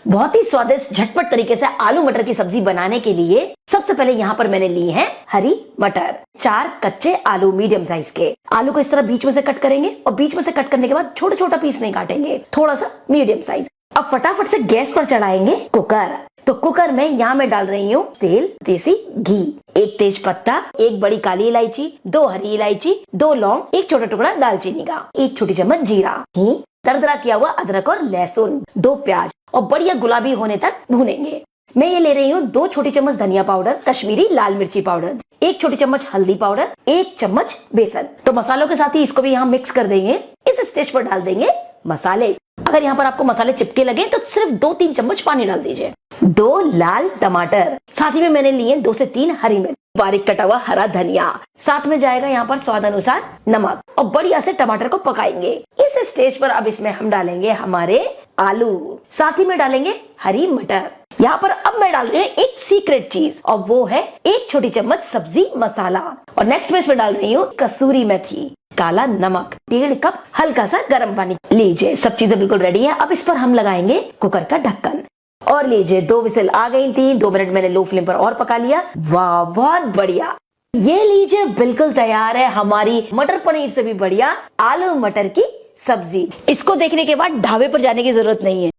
बहुत ही स्वादिष्ट झटपट तरीके से आलू मटर की सब्जी बनाने के लिए सबसे पहले यहाँ पर मैंने ली है हरी मटर। 4 कच्चे आलू मीडियम साइज के। आलू को इस तरह बीच में से कट करेंगे और बीच में से कट करने के बाद छोटा छोटा पीस नहीं काटेंगे, थोड़ा सा मीडियम साइज। अब फटाफट से गैस पर चढ़ाएंगे कुकर। तो कुकर में यहाँ मैं डाल रही हूँ तेल, देसी घी, 1 तेज पत्ता, 1 बड़ी काली इलायची, 2 हरी इलायची, 2 लौंग, 1 छोटा टुकड़ा दालचीनी का, 1 छोटी चम्मच जीरा, हींग, दरदरा किया हुआ अदरक और लहसुन, 2 प्याज और बढ़िया गुलाबी होने तक भूनेंगे। मैं ये ले रही हूँ 2 छोटी चम्मच धनिया पाउडर, कश्मीरी लाल मिर्ची पाउडर, 1 छोटी चम्मच हल्दी पाउडर, 1 चम्मच बेसन। तो मसालों के साथ ही इसको भी यहाँ मिक्स कर देंगे। इस स्टेज पर डाल देंगे मसाले। अगर यहाँ पर आपको मसाले चिपके लगे तो सिर्फ 2-3 चम्मच पानी डाल दीजिए। 2 लाल टमाटर, साथ ही में मैंने लिए 2 से 3 हरी मिर्च, बारीक कटा हुआ हरा धनिया, साथ में जाएगा यहाँ पर स्वाद अनुसार नमक और बढ़िया से टमाटर को पकाएंगे। इस स्टेज पर अब इसमें हम डालेंगे हमारे आलू, साथ ही में डालेंगे हरी मटर। यहाँ पर अब मैं डाल रही हूँ एक सीक्रेट चीज और वो है 1 छोटी चम्मच सब्जी मसाला। और नेक्स्ट में इसमें डाल रही हूँ कसूरी मेथी, काला नमक, 1.5 कप हल्का सा गर्म पानी। लीजिए सब चीजें बिल्कुल रेडी है। अब इस पर हम लगाएंगे कुकर का ढक्कन और लीजिए 2 विसल आ गई थी। 2 मिनट मैंने लो फ्लेम पर और पका लिया। वाह, बहुत बढ़िया। ये लीजिए बिल्कुल तैयार है हमारी मटर पनीर से भी बढ़िया आलू मटर की सब्जी। इसको देखने के बाद ढाबे पर जाने की जरूरत नहीं है।